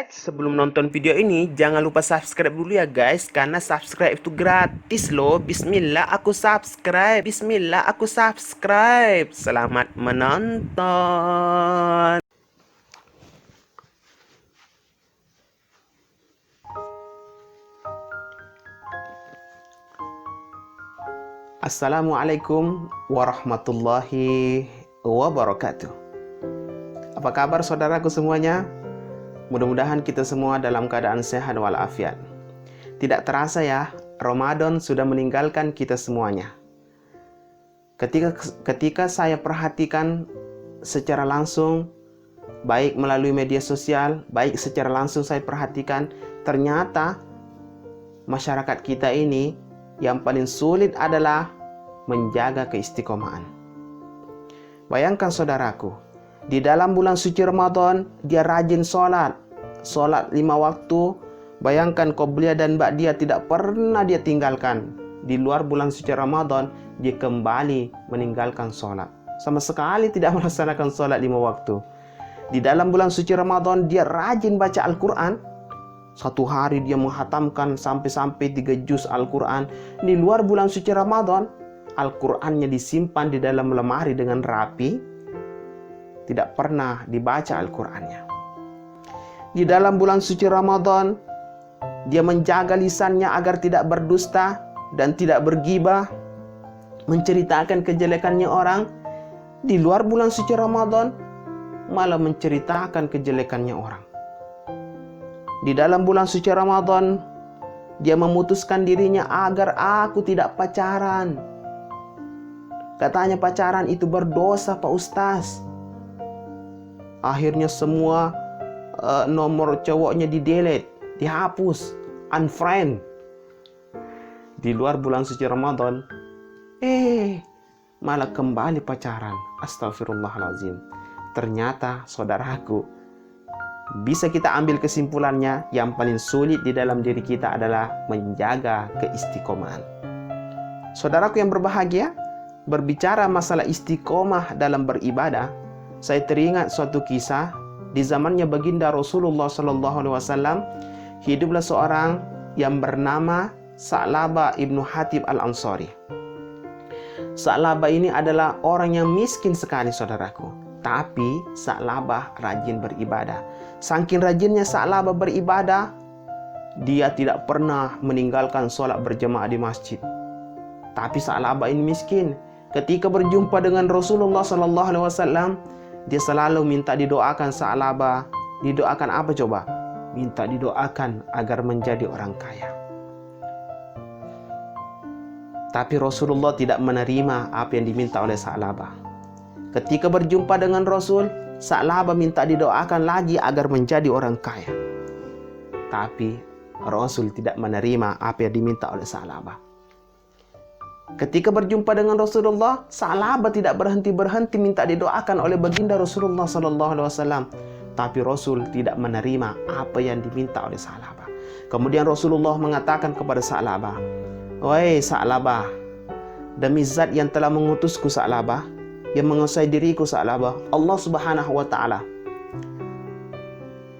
Alright, sebelum nonton video ini, jangan lupa subscribe dulu ya guys, karena subscribe itu gratis loh. Bismillah, aku subscribe. Bismillah, aku subscribe. Selamat menonton. Assalamualaikum warahmatullahi wabarakatuh. Apa kabar saudaraku semuanya? Mudah-mudahan kita semua dalam keadaan sehat walafiat. Tidak terasa ya, Ramadan sudah meninggalkan kita semuanya. Ketika saya perhatikan secara langsung, baik melalui media sosial, baik secara langsung saya perhatikan, ternyata masyarakat kita ini yang paling sulit adalah menjaga keistiqomahan. Bayangkan saudaraku, di dalam bulan suci Ramadan, dia rajin sholat 5 waktu. Bayangkan qobliyah dan ba'diyah tidak pernah dia tinggalkan. Di luar bulan suci Ramadan, dia kembali meninggalkan sholat. Sama sekali tidak melaksanakan sholat 5 waktu. Di dalam bulan suci Ramadan, dia rajin baca Al-Quran. Satu hari dia menghatamkan sampai 3 juz Al-Quran. Di luar bulan suci Ramadan, Al-Qurannya disimpan di dalam lemari dengan rapi. Tidak pernah dibaca Al-Qurannya. Di dalam bulan suci Ramadan, dia menjaga lisannya agar tidak berdusta dan tidak bergibah, menceritakan kejelekannya orang. Di luar bulan suci Ramadan, malah menceritakan kejelekannya orang. Di dalam bulan suci Ramadan, dia memutuskan dirinya agar aku tidak pacaran. Katanya pacaran itu berdosa, Pak Ustaz. Akhirnya semua nomor cowoknya di-delete, dihapus, unfriend. Di luar bulan suci Ramadan, malah kembali pacaran. Astagfirullahaladzim. Ternyata saudaraku, bisa kita ambil kesimpulannya, yang paling sulit di dalam diri kita adalah menjaga keistiqomahan. Saudaraku yang berbahagia, berbicara masalah istiqomah dalam beribadah, saya teringat suatu kisah. Di zamannya baginda Rasulullah SAW, hiduplah seorang yang bernama Sa'labah ibnu Hatib al-Ansari. Sa'labah ini adalah orang yang miskin sekali saudaraku. Tapi Sa'labah rajin beribadah. Saking rajinnya Sa'labah beribadah, dia tidak pernah meninggalkan sholat berjamaah di masjid. Tapi Sa'labah ini miskin. Ketika berjumpa dengan Rasulullah SAW, dia selalu minta didoakan Sa'labah. Didoakan apa coba? Minta didoakan agar menjadi orang kaya. Tapi Rasulullah tidak menerima apa yang diminta oleh Sa'labah. Ketika berjumpa dengan Rasul, Sa'labah minta didoakan lagi agar menjadi orang kaya. Tapi Rasul tidak menerima apa yang diminta oleh Sa'labah. Ketika berjumpa dengan Rasulullah, Sa'labah tidak berhenti minta didoakan oleh baginda Rasulullah SAW. Tapi Rasul tidak menerima apa yang diminta oleh Sa'labah. Kemudian Rasulullah mengatakan kepada Sa'labah, "Wahai Sa'labah, demi zat yang telah mengutusku Sa'labah, yang menguasai diriku Sa'labah, Allah Subhanahu wa Ta'ala,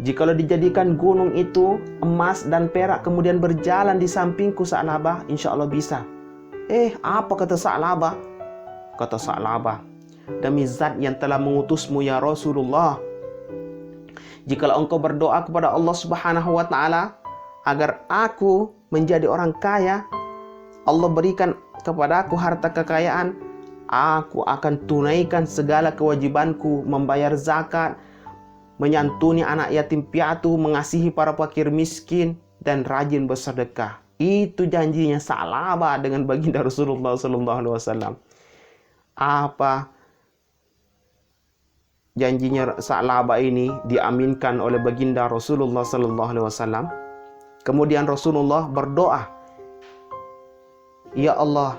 jikalau dijadikan gunung itu emas dan perak kemudian berjalan di sampingku Sa'labah, insya Allah bisa." Apa kata Sa'labah? Kata Sa'labah, "Demi zat yang telah mengutusmu ya Rasulullah, jikalau engkau berdoa kepada Allah Subhanahu wa Ta'ala agar aku menjadi orang kaya, Allah berikan kepada aku harta kekayaan, aku akan tunaikan segala kewajibanku, membayar zakat, menyantuni anak yatim piatu, mengasihi para fakir miskin, dan rajin bersedekah." Itu janjinya Sa'labah dengan baginda Rasulullah SAW. Apa janjinya Sa'labah ini diaminkan oleh baginda Rasulullah SAW. Kemudian Rasulullah berdoa, "Ya Allah,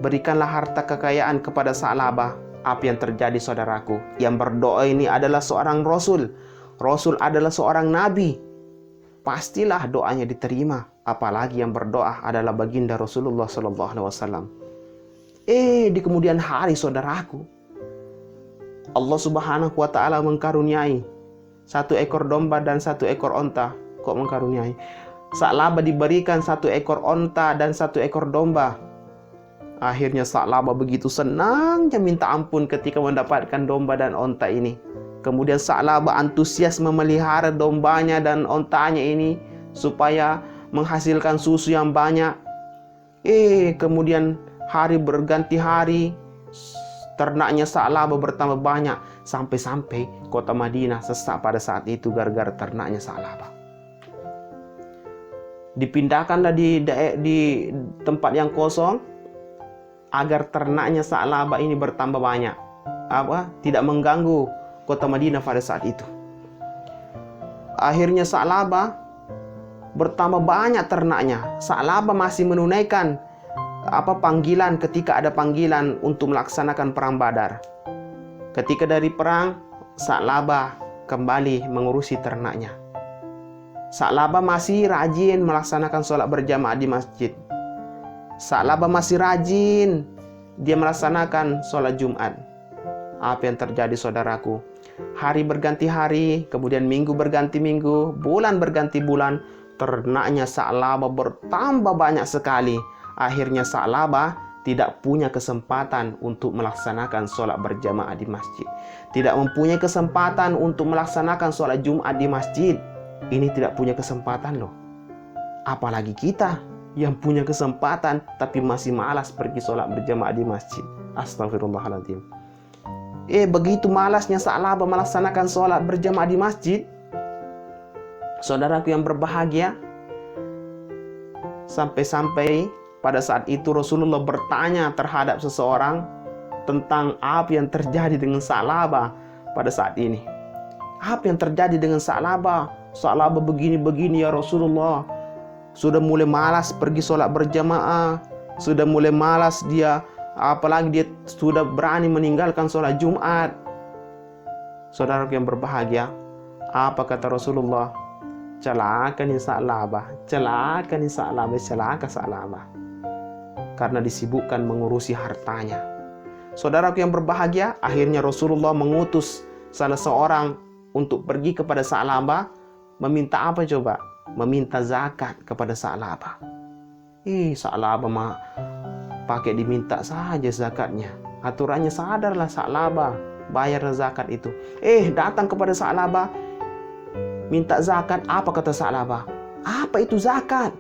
berikanlah harta kekayaan kepada Sa'labah." Apa yang terjadi saudaraku? Yang berdoa ini adalah seorang Rasul. Rasul adalah seorang Nabi. Pastilah doanya diterima. Apalagi yang berdoa adalah baginda Rasulullah SAW. Di kemudian hari saudaraku, Allah Subhanahu wa Ta'ala mengkaruniai 1 ekor domba dan 1 ekor onta. Kok mengkaruniai? Sa'labah diberikan 1 ekor onta dan 1 ekor domba. Akhirnya Sa'labah begitu senangnya minta ampun ketika mendapatkan domba dan onta ini. Kemudian Sa'labah antusias memelihara dombanya dan ontanya ini supaya menghasilkan susu yang banyak. Kemudian hari berganti hari, ternaknya Sa'labah bertambah banyak, sampai-sampai kota Madinah sesak pada saat itu gara-gara ternaknya Sa'labah. Dipindahkanlah di tempat yang kosong agar ternaknya Sa'labah ini bertambah banyak, tidak mengganggu kota Madinah pada saat itu. Akhirnya Sa'labah bertambah banyak ternaknya. Sa'labah masih menunaikan panggilan ketika ada panggilan untuk melaksanakan perang Badar. Ketika dari perang, Sa'labah kembali mengurusi ternaknya. Sa'labah masih rajin melaksanakan sholat berjamaah di masjid. Sa'labah masih rajin dia melaksanakan sholat Jumat. Apa yang terjadi, saudaraku? Hari berganti hari, kemudian minggu berganti minggu, bulan berganti bulan, ternaknya Sa'labah bertambah banyak sekali. Akhirnya Sa'labah tidak punya kesempatan untuk melaksanakan sholat berjamaah di masjid. Tidak mempunyai kesempatan untuk melaksanakan sholat Jumat di masjid. Ini tidak punya kesempatan loh. Apalagi kita yang punya kesempatan tapi masih malas pergi sholat berjamaah di masjid. Astagfirullahaladzim. Begitu malasnya Sa'labah melaksanakan sholat berjamaah di masjid, saudaraku yang berbahagia, sampai-sampai pada saat itu Rasulullah bertanya terhadap seseorang tentang apa yang terjadi dengan Sa'labah pada saat ini. Apa yang terjadi dengan Sa'labah? Sa'labah begini-begini ya Rasulullah. Sudah mulai malas pergi sholat berjamaah. Sudah mulai malas dia, apalagi dia sudah berani meninggalkan sholat Jumat. Saudaraku yang berbahagia, apa kata Rasulullah? Celaka nih Sa'labah, celaka nih Sa'labah, celaka Sa'labah. Karena disibukkan mengurusi hartanya. Saudaraku yang berbahagia, akhirnya Rasulullah mengutus salah seorang untuk pergi kepada Sa'labah, meminta apa coba? Meminta zakat kepada Sa'labah. Sa'labah mah pakai diminta saja zakatnya. Aturannya sadarlah Sa'labah, bayarlah zakat itu. Datang kepada Sa'labah, minta zakat. Apa kata Sa'labah? Apa itu zakat?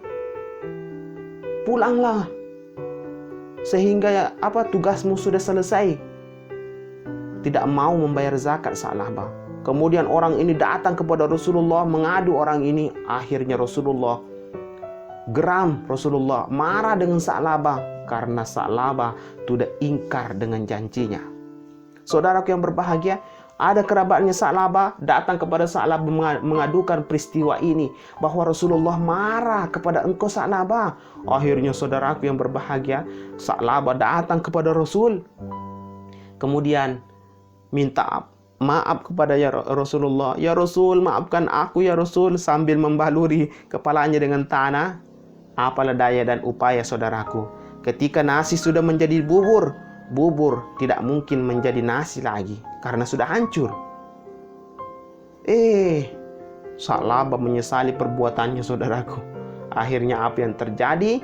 Pulanglah. Sehingga tugasmu sudah selesai. Tidak mau membayar zakat Sa'labah. Kemudian orang ini datang kepada Rasulullah, mengadu orang ini. Akhirnya Rasulullah geram, Rasulullah marah dengan Sa'labah karena Sa'labah sudah ingkar dengan janjinya. Saudaraku yang berbahagia, ada kerabatnya Sa'labah datang kepada Sa'labah mengadukan peristiwa ini, bahwa Rasulullah marah kepada engkau Sa'labah. Akhirnya saudaraku yang berbahagia, Sa'labah datang kepada Rasul, kemudian minta maaf kepada ya Rasulullah. Ya Rasul, maafkan aku ya Rasul, sambil membaluri kepalanya dengan tanah. Apalah daya dan upaya saudaraku, ketika nasi sudah menjadi bubur, bubur tidak mungkin menjadi nasi lagi karena sudah hancur. Sa'labah menyesali perbuatannya saudaraku. Akhirnya apa yang terjadi?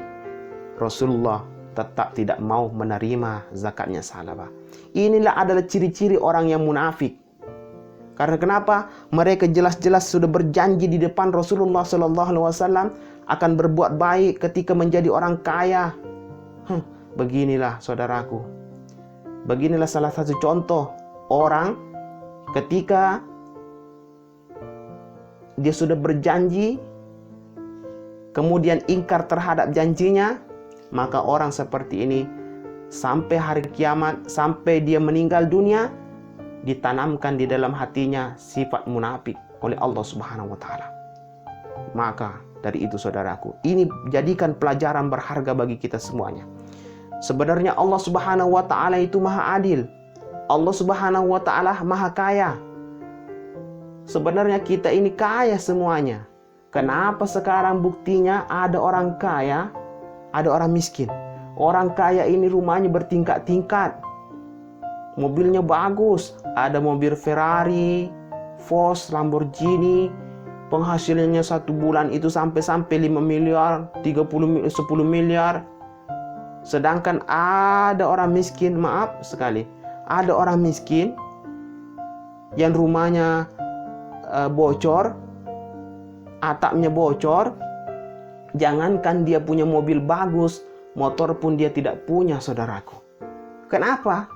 Rasulullah tetap tidak mau menerima zakatnya Sa'labah. Inilah adalah ciri-ciri orang yang munafik. Karena kenapa? Mereka jelas-jelas sudah berjanji di depan Rasulullah SAW akan berbuat baik ketika menjadi orang kaya. Beginilah saudaraku. Beginilah salah satu contoh orang ketika dia sudah berjanji, kemudian ingkar terhadap janjinya, maka orang seperti ini sampai hari kiamat, sampai dia meninggal dunia, ditanamkan di dalam hatinya sifat munafik oleh Allah Subhanahu wa taala. Maka dari itu saudaraku, ini jadikan pelajaran berharga bagi kita semuanya. Sebenarnya Allah Subhanahu wa taala itu maha adil. Allah Subhanahu wa taala maha kaya. Sebenarnya kita ini kaya semuanya. Kenapa sekarang buktinya ada orang kaya, ada orang miskin? Orang kaya ini rumahnya bertingkat-tingkat, mobilnya bagus, ada mobil Ferrari, Porsche, Lamborghini, penghasilannya satu bulan itu sampai 5 miliar, 10 miliar. Sedangkan ada orang miskin, maaf sekali, ada orang miskin yang rumahnya bocor, atapnya bocor, jangankan dia punya mobil bagus, motor pun dia tidak punya, saudaraku. Kenapa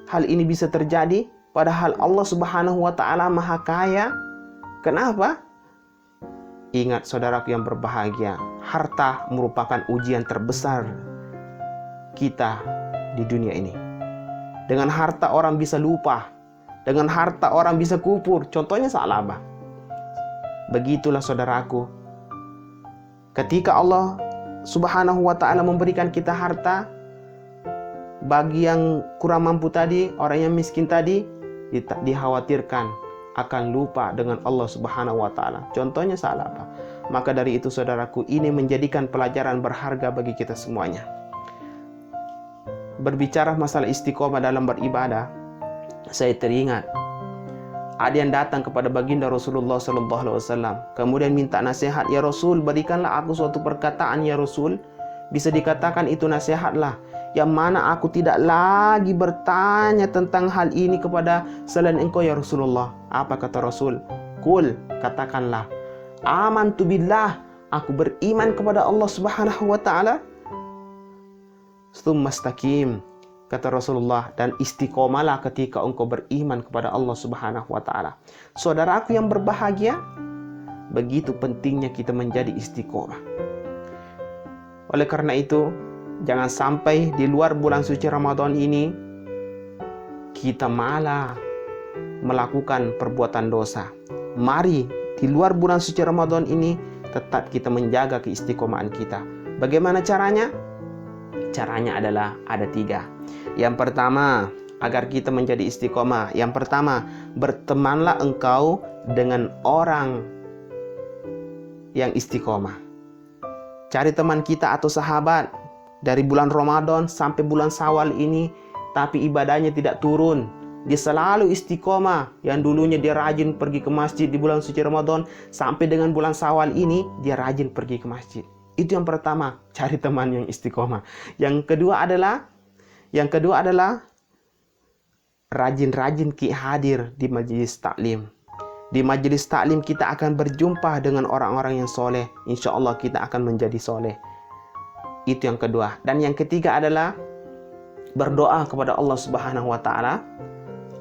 hal ini bisa terjadi? Padahal Allah Subhanahu wa Ta'ala Maha Kaya. Kenapa? Ingat, saudaraku yang berbahagia, harta merupakan ujian terbesar kita di dunia ini. Dengan harta orang bisa lupa, dengan harta orang bisa kupur. Contohnya Sa'labah. Begitulah saudaraku, ketika Allah Subhanahu wa Ta'ala memberikan kita harta, bagi yang kurang mampu tadi, orang yang miskin tadi, dikhawatirkan akan lupa dengan Allah Subhanahu wa Ta'ala. Contohnya Sa'labah. Maka dari itu saudaraku, ini menjadikan pelajaran berharga bagi kita semuanya. Berbicara masalah istiqomah dalam beribadah, saya teringat ada yang datang kepada baginda Rasulullah SAW, kemudian minta nasihat, "Ya Rasul, berikanlah aku suatu perkataan ya Rasul." Bisa dikatakan itu nasihatlah, yang mana aku tidak lagi bertanya tentang hal ini kepada selain engkau ya Rasulullah. Apa kata Rasul? Qul, katakanlah, amantu billah, aku beriman kepada Allah Subhanahu wa Ta'ala. Tsumastaqim, kata Rasulullah, dan istiqomalah ketika engkau beriman kepada Allah Subhanahu wa Ta'ala. Saudaraku yang berbahagia, begitu pentingnya kita menjadi istiqomah. Oleh karena itu, jangan sampai di luar bulan suci Ramadan ini kita malah melakukan perbuatan dosa. Mari di luar bulan suci Ramadan ini tetap kita menjaga keistiqomahan kita. Bagaimana caranya? Caranya adalah ada 3. Yang pertama, agar kita menjadi istiqomah, yang pertama, bertemanlah engkau dengan orang yang istiqomah. Cari teman kita atau sahabat dari bulan Ramadan sampai bulan Syawal ini, tapi ibadahnya tidak turun. Dia selalu istiqomah. Yang dulunya dia rajin pergi ke masjid di bulan suci Ramadan, sampai dengan bulan Syawal ini dia rajin pergi ke masjid. Itu yang pertama, cari teman yang istiqomah. Yang kedua adalah rajin-rajin hadir di majelis taklim. Di majelis taklim kita akan berjumpa dengan orang-orang yang soleh. Insya Allah kita akan menjadi soleh. Itu yang kedua. Dan yang ketiga adalah berdoa kepada Allah Subhanahu wa Ta'ala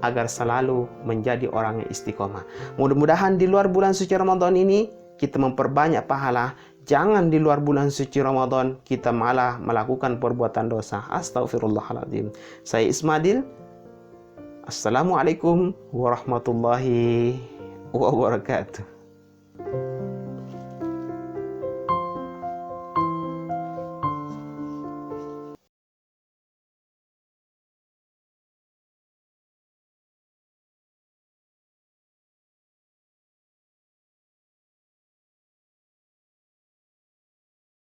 agar selalu menjadi orang yang istiqomah. Mudah-mudahan di luar bulan suci Ramadan ini kita memperbanyak pahala. Jangan di luar bulan suci Ramadan kita malah melakukan perbuatan dosa. Astaghfirullahaladzim. Saya Ismadil. Assalamualaikum warahmatullahi wabarakatuh.